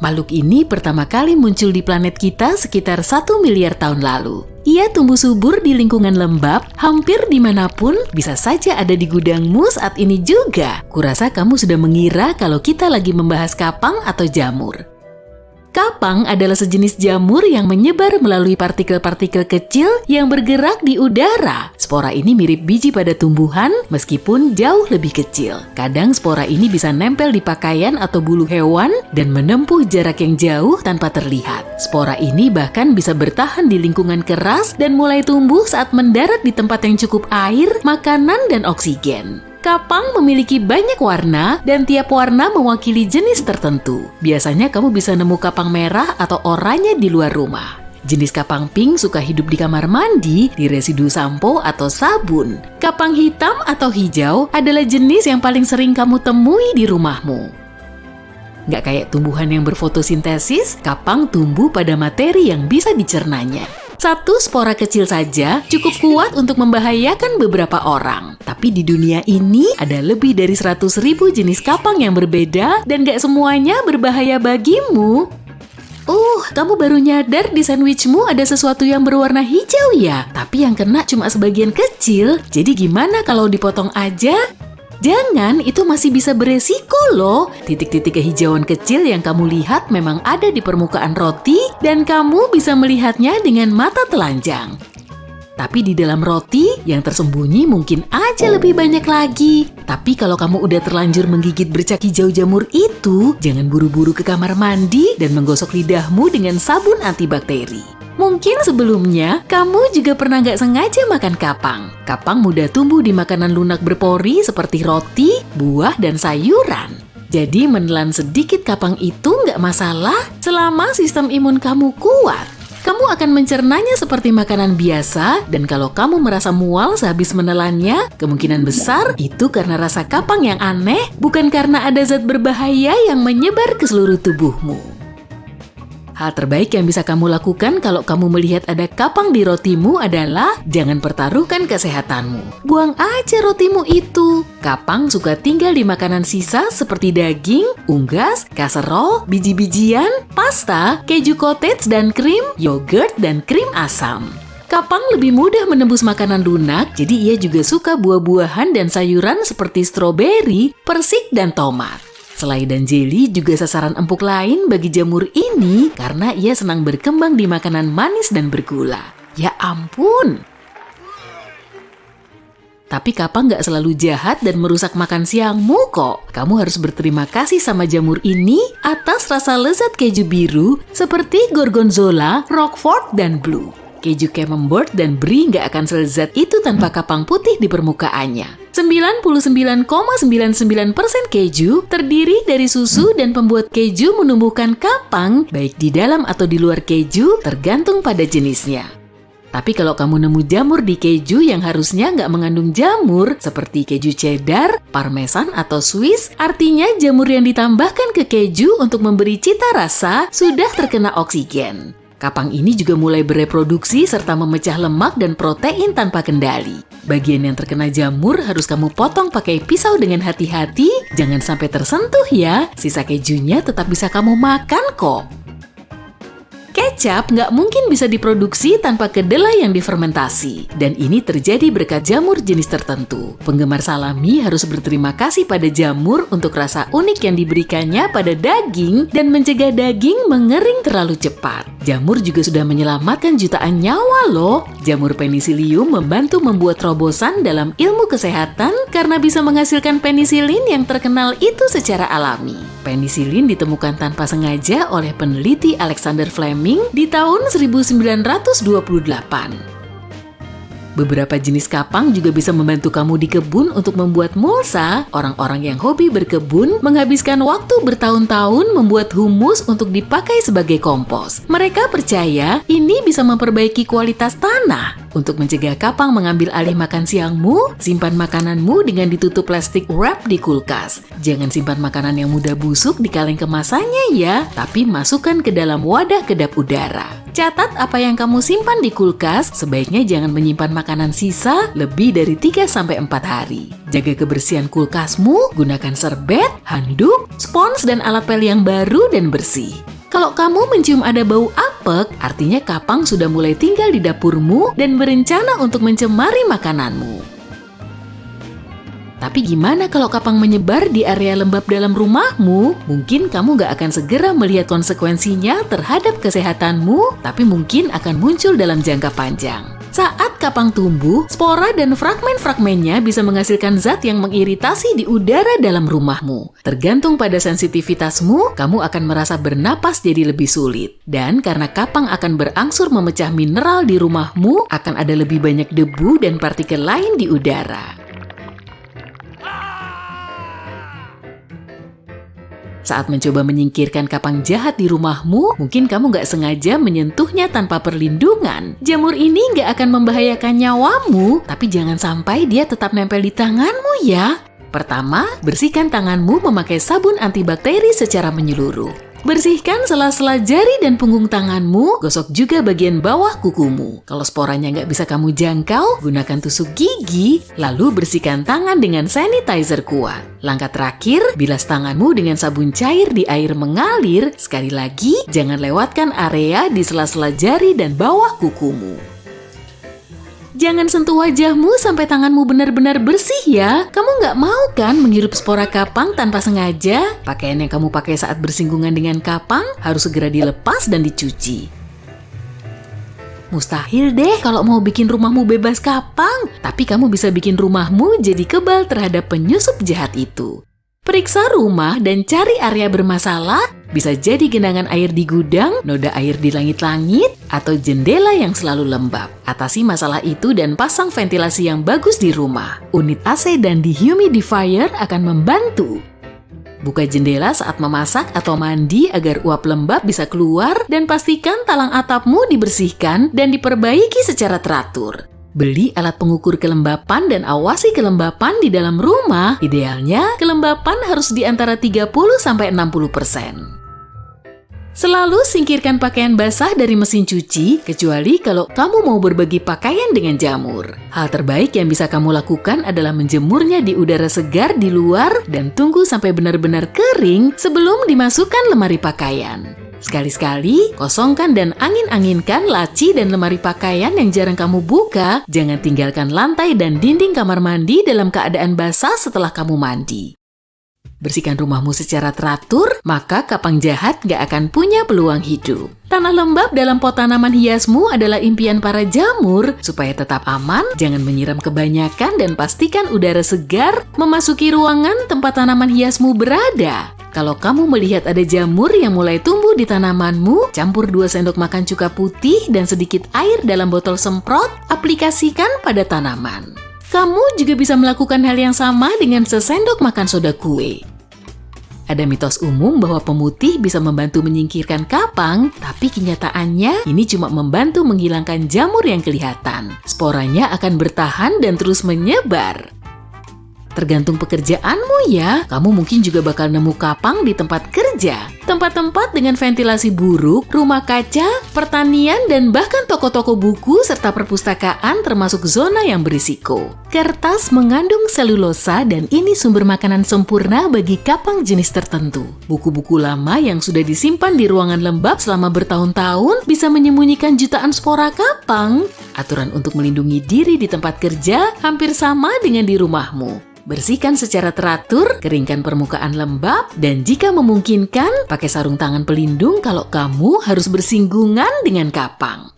Makhluk ini pertama kali muncul di planet kita sekitar 1 miliar tahun lalu. Ia tumbuh subur di lingkungan lembab, hampir dimanapun, bisa saja ada di gudangmu saat ini juga. Kurasa kamu sudah mengira kalau kita lagi membahas kapang atau jamur. Kapang adalah sejenis jamur yang menyebar melalui partikel-partikel kecil yang bergerak di udara. Spora ini mirip biji pada tumbuhan meskipun jauh lebih kecil. Kadang spora ini bisa nempel di pakaian atau bulu hewan dan menempuh jarak yang jauh tanpa terlihat. Spora ini bahkan bisa bertahan di lingkungan keras dan mulai tumbuh saat mendarat di tempat yang cukup air, makanan, dan oksigen. Kapang memiliki banyak warna dan tiap warna mewakili jenis tertentu. Biasanya kamu bisa nemu kapang merah atau oranye di luar rumah. Jenis kapang pink suka hidup di kamar mandi, di residu sampo atau sabun. Kapang hitam atau hijau adalah jenis yang paling sering kamu temui di rumahmu. Nggak kayak tumbuhan yang berfotosintesis, kapang tumbuh pada materi yang bisa dicernanya. Satu spora kecil saja cukup kuat untuk membahayakan beberapa orang. Tapi di dunia ini ada lebih dari 100.000 jenis kapang yang berbeda dan gak semuanya berbahaya bagimu. Kamu baru nyadar di sandwichmu ada sesuatu yang berwarna hijau ya? Tapi yang kena cuma sebagian kecil. Jadi gimana kalau dipotong aja? Jangan, itu masih bisa beresiko loh. Titik-titik kehijauan kecil yang kamu lihat memang ada di permukaan roti dan kamu bisa melihatnya dengan mata telanjang. Tapi di dalam roti, yang tersembunyi mungkin aja lebih banyak lagi. Tapi kalau kamu udah terlanjur menggigit bercak hijau jamur itu, jangan buru-buru ke kamar mandi dan menggosok lidahmu dengan sabun antibakteri. Mungkin sebelumnya, kamu juga pernah nggak sengaja makan kapang. Kapang mudah tumbuh di makanan lunak berpori seperti roti, buah, dan sayuran. Jadi menelan sedikit kapang itu nggak masalah selama sistem imun kamu kuat. Kamu akan mencernanya seperti makanan biasa, dan kalau kamu merasa mual sehabis menelannya, kemungkinan besar itu karena rasa kapang yang aneh, bukan karena ada zat berbahaya yang menyebar ke seluruh tubuhmu. Hal terbaik yang bisa kamu lakukan kalau kamu melihat ada kapang di rotimu adalah jangan pertaruhkan kesehatanmu. Buang aja rotimu itu. Kapang suka tinggal di makanan sisa seperti daging, unggas, kaserol, biji-bijian, pasta, keju cottage dan krim, yogurt, dan krim asam. Kapang lebih mudah menembus makanan lunak, jadi ia juga suka buah-buahan dan sayuran seperti stroberi, persik, dan tomat. Selai dan jeli juga sasaran empuk lain bagi jamur ini karena ia senang berkembang di makanan manis dan bergula. Ya ampun! Tapi kapang nggak selalu jahat dan merusak makan siangmu kok. Kamu harus berterima kasih sama jamur ini atas rasa lezat keju biru seperti gorgonzola, roquefort, dan blue. Keju camembert dan brie nggak akan selezat itu tanpa kapang putih di permukaannya. 99,99% keju terdiri dari susu dan pembuat keju menumbuhkan kapang baik di dalam atau di luar keju tergantung pada jenisnya. Tapi kalau kamu nemu jamur di keju yang harusnya nggak mengandung jamur seperti keju cheddar, parmesan, atau swiss, artinya jamur yang ditambahkan ke keju untuk memberi cita rasa sudah terkena oksigen. Kapang ini juga mulai bereproduksi serta memecah lemak dan protein tanpa kendali. Bagian yang terkena jamur harus kamu potong pakai pisau dengan hati-hati, jangan sampai tersentuh ya. Sisa kejunya tetap bisa kamu makan kok. Kecap nggak mungkin bisa diproduksi tanpa kedelai yang difermentasi. Dan ini terjadi berkat jamur jenis tertentu. Penggemar salami harus berterima kasih pada jamur untuk rasa unik yang diberikannya pada daging dan mencegah daging mengering terlalu cepat. Jamur juga sudah menyelamatkan jutaan nyawa loh. Jamur penicillium membantu membuat terobosan dalam ilmu kesehatan karena bisa menghasilkan penisilin yang terkenal itu secara alami. Penisilin ditemukan tanpa sengaja oleh peneliti Alexander Fleming di tahun 1928. Beberapa jenis kapang juga bisa membantu kamu di kebun untuk membuat mulsa. Orang-orang yang hobi berkebun menghabiskan waktu bertahun-tahun membuat humus untuk dipakai sebagai kompos. Mereka percaya ini bisa memperbaiki kualitas tanah. Untuk mencegah kapang mengambil alih makan siangmu, simpan makananmu dengan ditutup plastik wrap di kulkas. Jangan simpan makanan yang mudah busuk di kaleng kemasannya ya, tapi masukkan ke dalam wadah kedap udara. Catat apa yang kamu simpan di kulkas, sebaiknya jangan menyimpan makanan sisa lebih dari 3-4 hari. Jaga kebersihan kulkasmu, gunakan serbet, handuk, spons, dan alat pel yang baru dan bersih. Kalau kamu mencium ada bau apek, artinya kapang sudah mulai tinggal di dapurmu dan berencana untuk mencemari makananmu. Tapi gimana kalau kapang menyebar di area lembab dalam rumahmu? Mungkin kamu gak akan segera melihat konsekuensinya terhadap kesehatanmu, tapi mungkin akan muncul dalam jangka panjang. Saat kapang tumbuh, spora dan fragmen-fragmennya bisa menghasilkan zat yang mengiritasi di udara dalam rumahmu. Tergantung pada sensitivitasmu, kamu akan merasa bernapas jadi lebih sulit. Dan karena kapang akan berangsur memecah mineral di rumahmu, akan ada lebih banyak debu dan partikel lain di udara. Saat mencoba menyingkirkan kapang jahat di rumahmu, mungkin kamu nggak sengaja menyentuhnya tanpa perlindungan. Jamur ini nggak akan membahayakan nyawamu, tapi jangan sampai dia tetap nempel di tanganmu ya. Pertama, bersihkan tanganmu memakai sabun antibakteri secara menyeluruh. Bersihkan sela-sela jari dan punggung tanganmu, gosok juga bagian bawah kukumu. Kalau sporanya nggak bisa kamu jangkau, gunakan tusuk gigi, lalu bersihkan tangan dengan sanitizer kuat. Langkah terakhir, bilas tanganmu dengan sabun cair di air mengalir. Sekali lagi, jangan lewatkan area di sela-sela jari dan bawah kukumu. Jangan sentuh wajahmu sampai tanganmu benar-benar bersih ya. Kamu nggak mau kan menghirup spora kapang tanpa sengaja? Pakaian yang kamu pakai saat bersinggungan dengan kapang harus segera dilepas dan dicuci. Mustahil deh kalau mau bikin rumahmu bebas kapang, tapi kamu bisa bikin rumahmu jadi kebal terhadap penyusup jahat itu. Periksa rumah dan cari area bermasalah, bisa jadi genangan air di gudang, noda air di langit-langit, atau jendela yang selalu lembab. Atasi masalah itu dan pasang ventilasi yang bagus di rumah. Unit AC dan dehumidifier akan membantu. Buka jendela saat memasak atau mandi agar uap lembab bisa keluar dan pastikan talang atapmu dibersihkan dan diperbaiki secara teratur. Beli alat pengukur kelembapan dan awasi kelembapan di dalam rumah. Idealnya, kelembapan harus di antara 30-60%. Selalu singkirkan pakaian basah dari mesin cuci, kecuali kalau kamu mau berbagi pakaian dengan jamur. Hal terbaik yang bisa kamu lakukan adalah menjemurnya di udara segar di luar dan tunggu sampai benar-benar kering sebelum dimasukkan lemari pakaian. Sekali-sekali, kosongkan dan angin-anginkan laci dan lemari pakaian yang jarang kamu buka. Jangan tinggalkan lantai dan dinding kamar mandi dalam keadaan basah setelah kamu mandi. Bersihkan rumahmu secara teratur, maka kapang jahat gak akan punya peluang hidup. Tanah lembab dalam pot tanaman hiasmu adalah impian para jamur. Supaya tetap aman, jangan menyiram kebanyakan dan pastikan udara segar memasuki ruangan tempat tanaman hiasmu berada. Kalau kamu melihat ada jamur yang mulai tumbuh di tanamanmu, campur 2 sendok makan cuka putih dan sedikit air dalam botol semprot, aplikasikan pada tanaman. Kamu juga bisa melakukan hal yang sama dengan sesendok makan soda kue. Ada mitos umum bahwa pemutih bisa membantu menyingkirkan kapang, tapi kenyataannya ini cuma membantu menghilangkan jamur yang kelihatan. Sporanya akan bertahan dan terus menyebar. Tergantung pekerjaanmu ya, kamu mungkin juga bakal nemu kapang di tempat kerja, tempat-tempat dengan ventilasi buruk, rumah kaca, pertanian, dan bahkan toko-toko buku serta perpustakaan termasuk zona yang berisiko. Kertas mengandung selulosa dan ini sumber makanan sempurna bagi kapang jenis tertentu. Buku-buku lama yang sudah disimpan di ruangan lembab selama bertahun-tahun bisa menyembunyikan jutaan spora kapang. Aturan untuk melindungi diri di tempat kerja hampir sama dengan di rumahmu. Bersihkan secara teratur, keringkan permukaan lembab, dan jika memungkinkan, pakai sarung tangan pelindung kalau kamu harus bersinggungan dengan kapang.